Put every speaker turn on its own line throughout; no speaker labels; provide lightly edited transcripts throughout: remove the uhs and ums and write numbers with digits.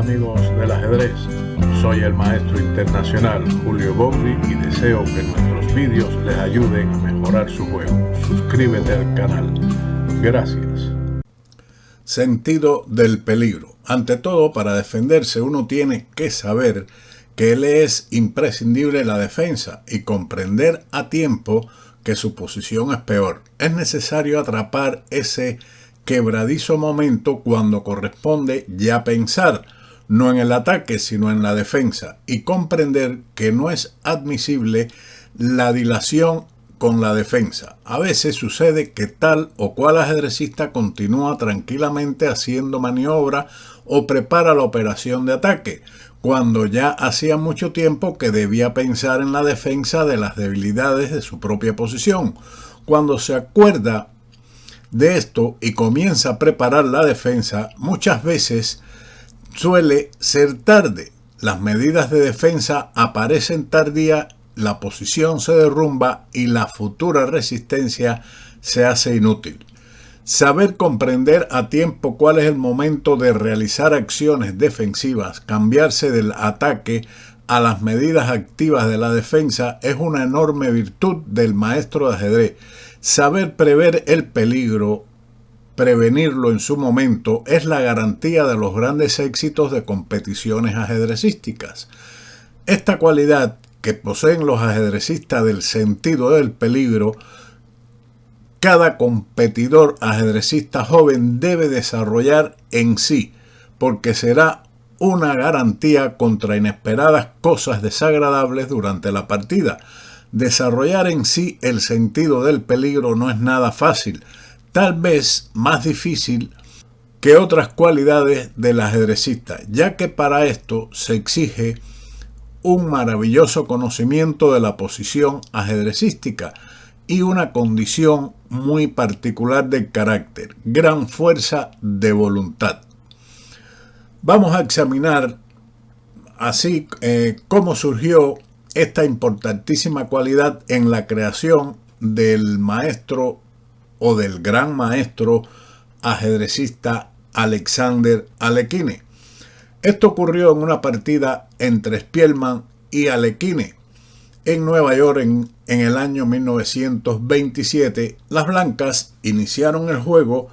amigos del ajedrez, soy el maestro internacional Julio Bogli y deseo que nuestros vídeos les ayuden a mejorar su juego. Suscríbete al canal. Gracias.
Sentido del peligro. Ante todo, para defenderse uno tiene que saber que le es imprescindible la defensa y comprender a tiempo que su posición es peor. Es necesario atrapar ese quebradizo momento cuando corresponde ya pensar, no en el ataque sino en la defensa, y comprender que no es admisible la dilación con la defensa. A veces sucede que tal o cual ajedrecista continúa tranquilamente haciendo maniobra o prepara la operación de ataque, cuando ya hacía mucho tiempo que debía pensar en la defensa de las debilidades de su propia posición. Cuando se acuerda de esto y comienza a preparar la defensa, muchas veces suele ser tarde. Las medidas de defensa aparecen tardía, la posición se derrumba y la futura resistencia se hace inútil. Saber comprender a tiempo cuál es el momento de realizar acciones defensivas, cambiarse del ataque a las medidas activas de la defensa es una enorme virtud del maestro de ajedrez. Saber prever el peligro, prevenirlo en su momento, es la garantía de los grandes éxitos de competiciones ajedrecísticas. Esta cualidad que poseen los ajedrecistas del sentido del peligro, cada competidor ajedrecista joven debe desarrollar en sí, porque será una garantía contra inesperadas cosas desagradables durante la partida. Desarrollar en sí el sentido del peligro no es nada fácil, tal vez más difícil que otras cualidades del ajedrecista, ya que para esto se exige un maravilloso conocimiento de la posición ajedrecística y una condición muy particular del carácter, gran fuerza de voluntad. Vamos a examinar así cómo surgió esta importantísima cualidad en la creación del maestro o del gran maestro ajedrecista Alexander Alekhine. Esto ocurrió en una partida entre Spielman y Alekhine en Nueva York en el año 1927. Las blancas iniciaron el juego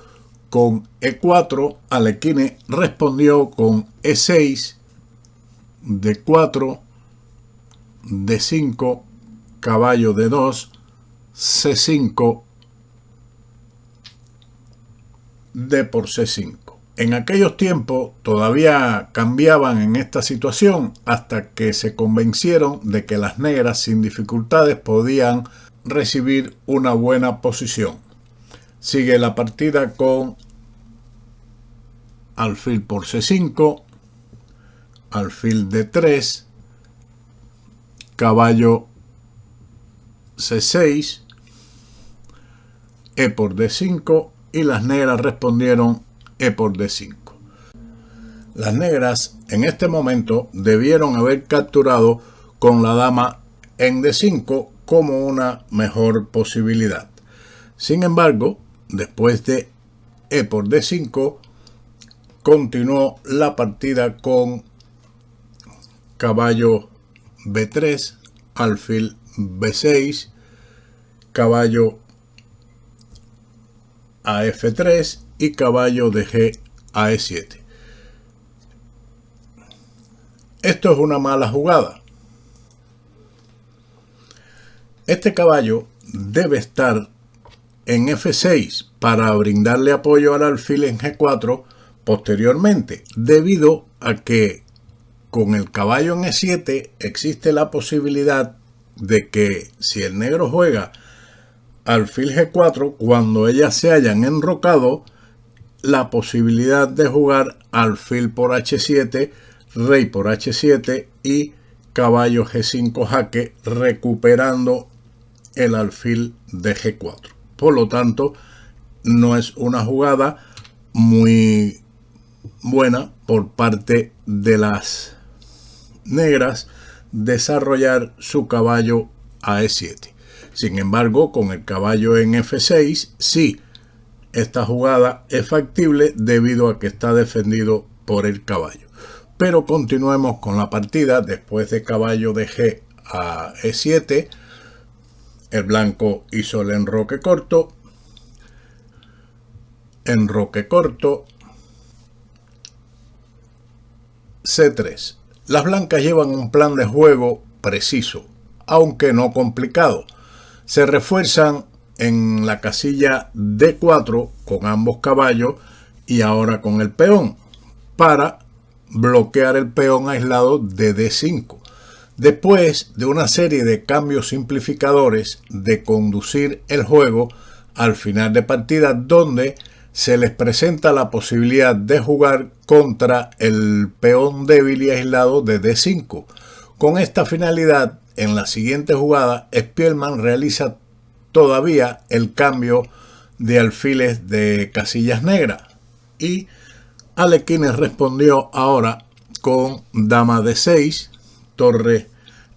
con E4, Alekhine respondió con E6, D4, D5, caballo D2, C5, D por C5. En aquellos tiempos todavía cambiaban en esta situación hasta que se convencieron de que las negras sin dificultades podían recibir una buena posición. Sigue la partida con alfil por C5, alfil D3, caballo C6, E por D5 y las negras respondieron E por D5. Las negras en este momento debieron haber capturado con la dama en D5 como una mejor posibilidad. Sin embargo, después de E por D5, continuó la partida con caballo B3, alfil B6, caballo a F3 y caballo de G a E7. Esto es una mala jugada. Este caballo debe estar en F6 para brindarle apoyo al alfil en G4 posteriormente, debido a que con el caballo en E7 existe la posibilidad de que si el negro juega alfil G4, cuando ellas se hayan enrocado, la posibilidad de jugar alfil por H7, rey por H7 y caballo G5 jaque, recuperando el alfil de G4. Por lo tanto, no es una jugada muy buena por parte de las negras desarrollar su caballo a E7. Sin embargo, con el caballo en F6, sí, esta jugada es factible debido a que está defendido por el caballo. Pero continuemos con la partida. Después de caballo de G a E7, el blanco hizo el enroque corto, C3. Las blancas llevan un plan de juego preciso, aunque no complicado. Se refuerzan en la casilla D4 con ambos caballos y ahora con el peón para bloquear el peón aislado de D5. Después de una serie de cambios simplificadores de conducir el juego al final de partida, donde se les presenta la posibilidad de jugar contra el peón débil y aislado de D5. Con esta finalidad, en la siguiente jugada, Spielmann realiza todavía el cambio de alfiles de casillas negras y Alekhine respondió ahora con dama D6, torre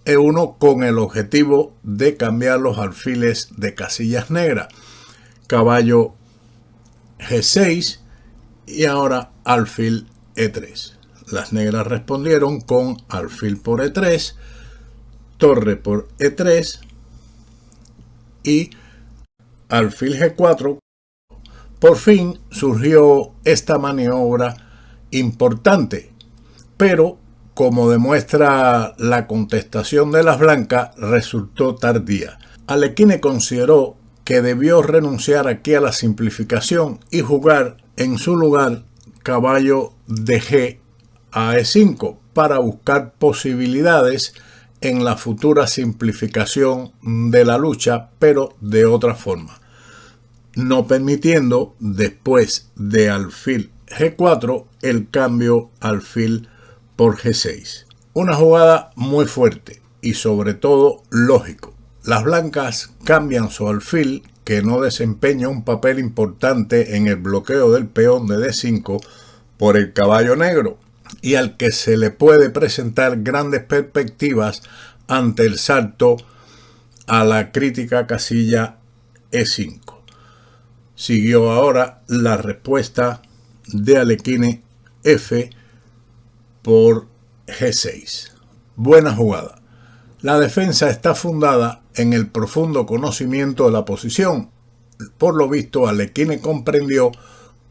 E1 con el objetivo de cambiar los alfiles de casillas negras, caballo G6 y ahora alfil E3. Las negras respondieron con alfil por E3, torre por E3 y alfil G4. Por fin surgió esta maniobra importante, pero como demuestra la contestación de las blancas, resultó tardía. Alekhine consideró que debió renunciar aquí a la simplificación y jugar en su lugar caballo de G a E5 para buscar posibilidades en la futura simplificación de la lucha, pero de otra forma, no permitiendo después de alfil G4 el cambio alfil por G6. Una jugada muy fuerte y sobre todo lógico. Las blancas cambian su alfil, que no desempeña un papel importante en el bloqueo del peón de D5, por el caballo negro, y al que se le puede presentar grandes perspectivas ante el salto a la crítica casilla E5. Siguió ahora la respuesta de Alekhine, F por G6. Buena jugada. La defensa está fundada en el profundo conocimiento de la posición. Por lo visto, Alekhine comprendió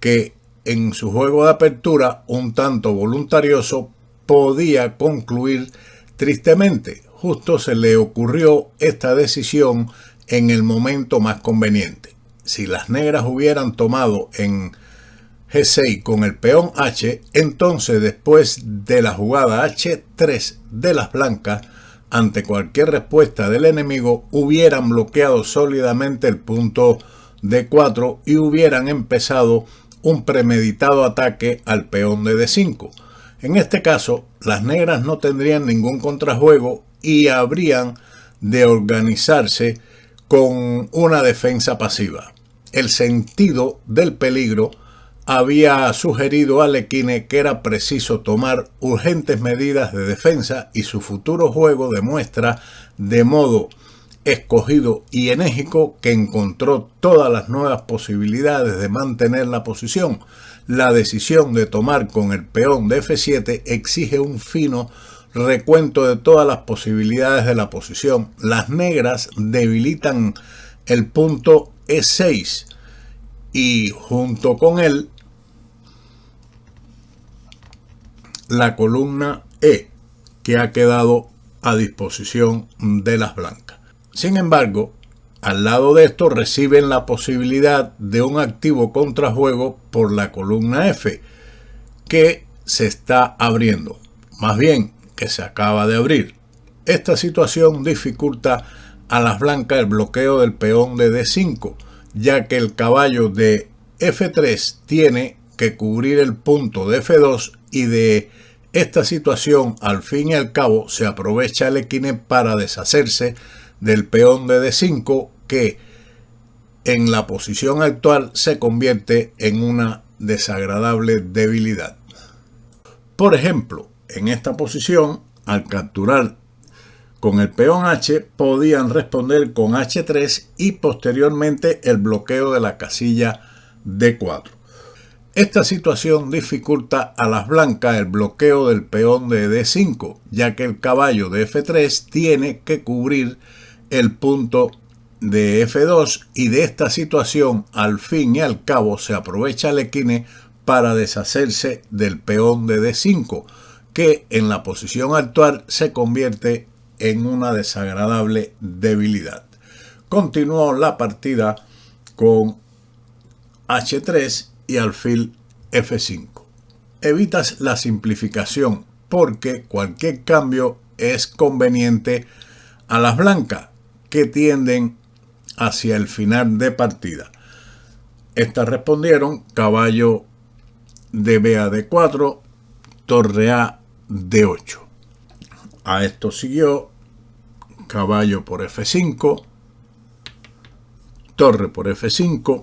que en su juego de apertura, un tanto voluntarioso, podía concluir tristemente. Justo se le ocurrió esta decisión en el momento más conveniente. Si las negras hubieran tomado en G6 con el peón H, entonces después de la jugada H3 de las blancas, ante cualquier respuesta del enemigo, hubieran bloqueado sólidamente el punto D4 y hubieran empezado un premeditado ataque al peón de D5. En este caso, las negras no tendrían ningún contrajuego y habrían de organizarse con una defensa pasiva. El sentido del peligro había sugerido a Alekhine que era preciso tomar urgentes medidas de defensa, y su futuro juego demuestra de modo escogido y enérgico que encontró todas las nuevas posibilidades de mantener la posición. La decisión de tomar con el peón de F7 exige un fino recuento de todas las posibilidades de la posición. Las negras debilitan el punto E6 y junto con él la columna E, que ha quedado a disposición de las blancas. Sin embargo, al lado de esto reciben la posibilidad de un activo contrajuego por la columna F, que se está abriendo, más bien que se acaba de abrir. Esta situación dificulta a las blancas el bloqueo del peón de D5, ya que el caballo de F3 tiene que cubrir el punto de F2, y de esta situación, al fin y al cabo, se aprovecha Alekhine para deshacerse del peón de D5, que en la posición actual se convierte en una desagradable debilidad. Por ejemplo, en esta posición, al capturar con el peón H, podían responder con H3 y posteriormente el bloqueo de la casilla D4. Esta situación dificulta a las blancas el bloqueo del peón de D5, ya que el caballo de F3 tiene que cubrir el punto de F2 y de esta situación al fin y al cabo se aprovecha Alekhine para deshacerse del peón de D5, que en la posición actual se convierte en una desagradable debilidad. Continuó la partida con H3 y alfil F5. Evitas la simplificación porque cualquier cambio es conveniente a las blancas que tienden hacia el final de partida. Estas respondieron caballo de B a D4, torre A D8. A esto siguió caballo por F5, torre por F5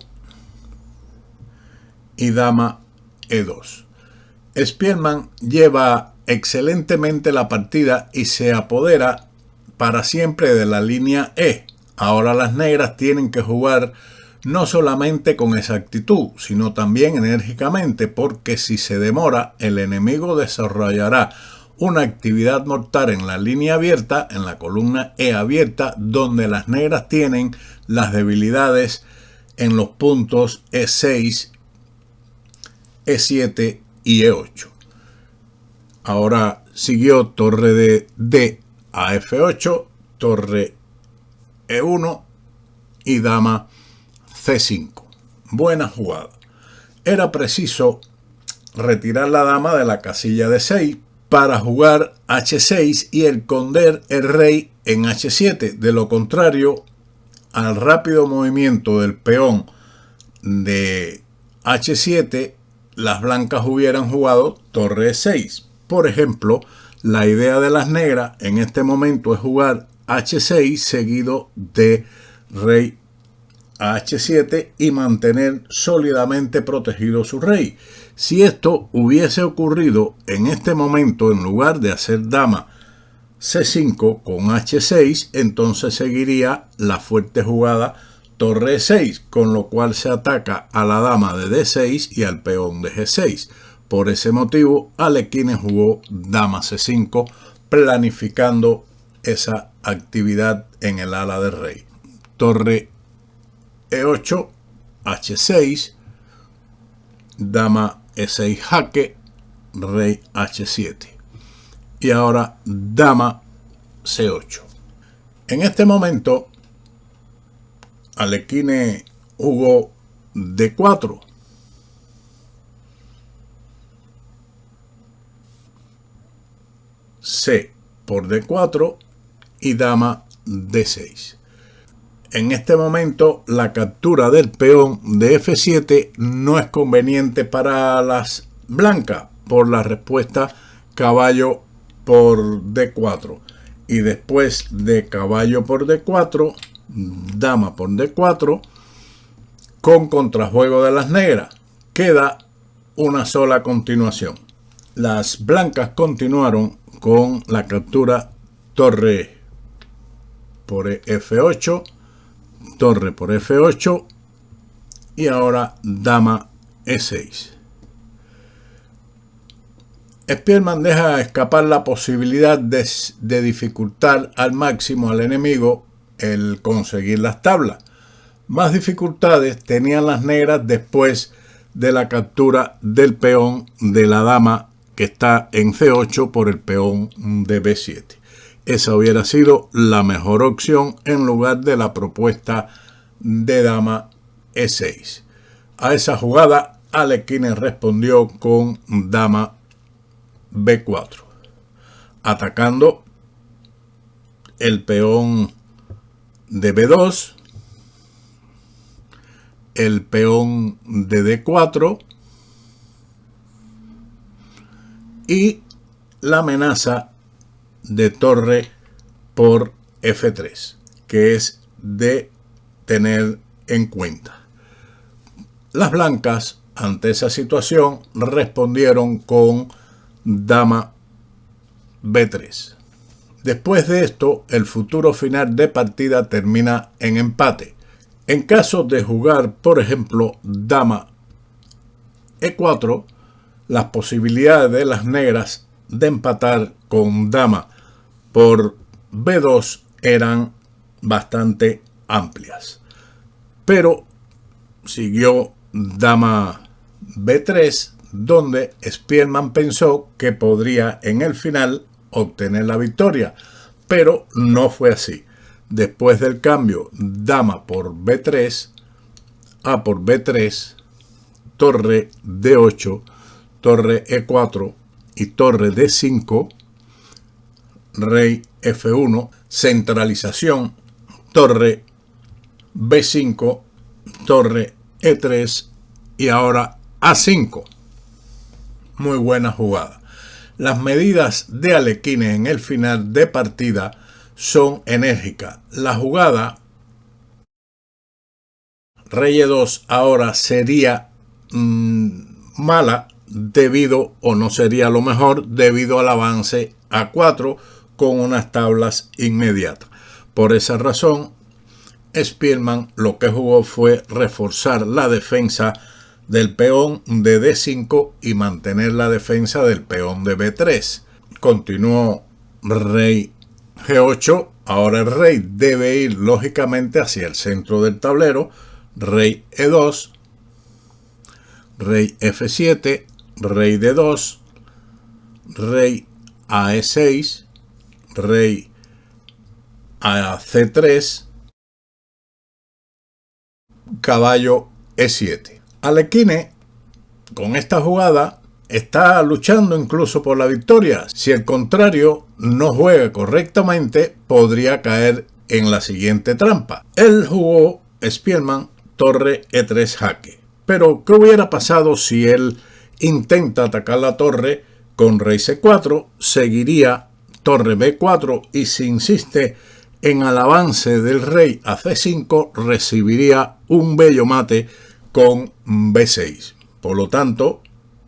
y dama E2. Spielmann lleva excelentemente la partida y se apodera para siempre de la línea E. Ahora las negras tienen que jugar no solamente con exactitud, sino también enérgicamente, porque si se demora, el enemigo desarrollará una actividad mortal en la línea abierta, en la columna E abierta, donde las negras tienen las debilidades en los puntos E6, E7 y E8. Ahora siguió torre de D a F8, torre E1 y dama C5. Buena jugada. Era preciso retirar la dama de la casilla de 6 para jugar H6 y esconder el rey en H7. De lo contrario, al rápido movimiento del peón de H7, las blancas hubieran jugado torre E6. Por ejemplo, la idea de las negras en este momento es jugar H6 seguido de rey a H7 y mantener sólidamente protegido su rey. Si esto hubiese ocurrido en este momento, en lugar de hacer dama C5 con H6, entonces seguiría la fuerte jugada torre E6, con lo cual se ataca a la dama de D6 y al peón de G6. Por ese motivo, Alekhine jugó dama C5, planificando esa actividad en el ala del rey. Torre E8, H6, dama E6 jaque, rey H7. Y ahora dama C8. En este momento, Alekhine jugó D4. C por D4 y dama D6. En este momento la captura del peón de F7 no es conveniente para las blancas por la respuesta caballo por D4. Y después de caballo por D4, dama por D4, con contrajuego de las negras. Queda una sola continuación. Las blancas continuaron con la captura torre por F8, torre por F8 y ahora dama E6. Spielmann deja escapar la posibilidad de dificultar al máximo al enemigo el conseguir las tablas. Más dificultades tenían las negras después de la captura del peón de la dama que está en C8 por el peón de B7. Esa hubiera sido la mejor opción en lugar de la propuesta de dama E6. A esa jugada, Alekhine respondió con dama B4, atacando el peón de B2, el peón de D4 y la amenaza de torre por F3, que es de tener en cuenta. Las blancas, ante esa situación, respondieron con dama B3. Después de esto, el futuro final de partida termina en empate. En caso de jugar, por ejemplo, dama E4, las posibilidades de las negras de empatar con dama por B2 eran bastante amplias. Pero siguió dama B3, donde Spielmann pensó que podría en el final obtener la victoria, pero no fue así. Después del cambio dama por B3, A por B3, torre D8, torre E4 y torre D5, rey F1, centralización, torre B5, torre E3 y ahora A5. Muy buena jugada. Las medidas de Alekhine en el final de partida son enérgicas. La jugada rey E2 ahora sería mala debido, o no sería lo mejor, debido al avance A4 con unas tablas inmediatas. Por esa razón, Spielmann lo que jugó fue reforzar la defensa del peón de D5 y mantener la defensa del peón de B3. Continuó rey G8. Ahora el rey debe ir lógicamente hacia el centro del tablero. Rey E2, rey F7, rey D2, rey a E6, rey a C3, caballo E7. Alekhine con esta jugada está luchando incluso por la victoria. Si el contrario no juega correctamente, podría caer en la siguiente trampa. Él jugó, Spielmann, torre E3 jaque. Pero, ¿qué hubiera pasado si él intenta atacar la torre con rey C4? Seguiría torre B4 y si insiste en el avance del rey a C5, recibiría un bello mate con B6. Por lo tanto,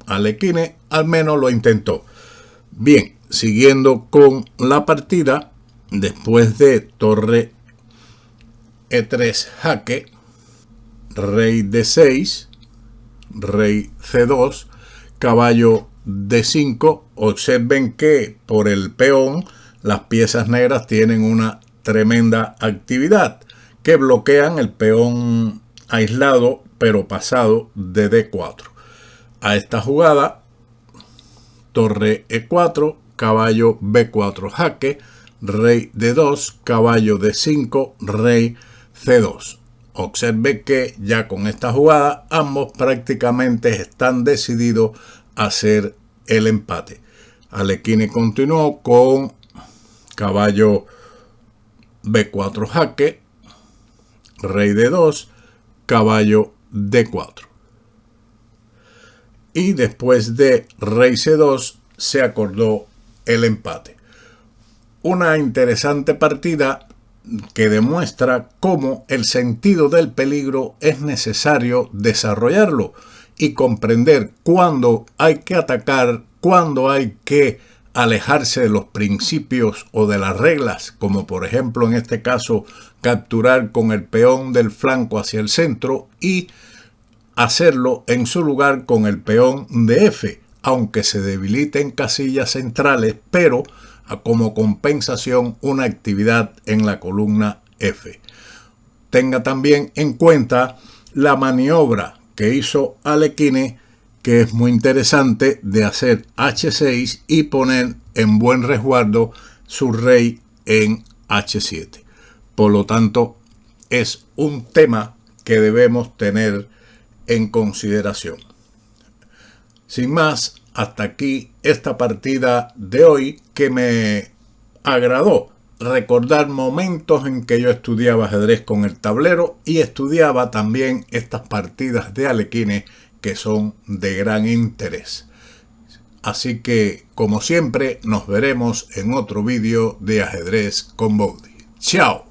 Alekhine al menos lo intentó. Bien, siguiendo con la partida, después de torre E3 jaque, rey D6, rey C2, caballo D5. Observen que por el peón las piezas negras tienen una tremenda actividad que bloquean el peón aislado pero pasado de D4. A esta jugada, torre E4, caballo B4 jaque, rey D2, caballo D5, rey C2. Observe que ya con esta jugada ambos prácticamente están decididos a hacer el empate. Alekhine continuó con caballo B4 jaque, rey D2, caballo D4. Y después de rey C2 se acordó el empate. Una interesante partida que demuestra cómo el sentido del peligro es necesario desarrollarlo y comprender cuándo hay que atacar, cuándo hay que alejarse de los principios o de las reglas, como por ejemplo en este caso capturar con el peón del flanco hacia el centro y hacerlo en su lugar con el peón de F, aunque se debiliten casillas centrales, pero como compensación una actividad en la columna F. Tenga también en cuenta la maniobra que hizo Alekhine, que es muy interesante, de hacer H6 y poner en buen resguardo su rey en H7. Por lo tanto, es un tema que debemos tener en consideración. Sin más, hasta aquí esta partida de hoy que me agradó. Recordar momentos en que yo estudiaba ajedrez con el tablero y estudiaba también estas partidas de Alekhine que son de gran interés. Así que, como siempre, nos veremos en otro vídeo de Ajedrez con Bowdy. ¡Chao!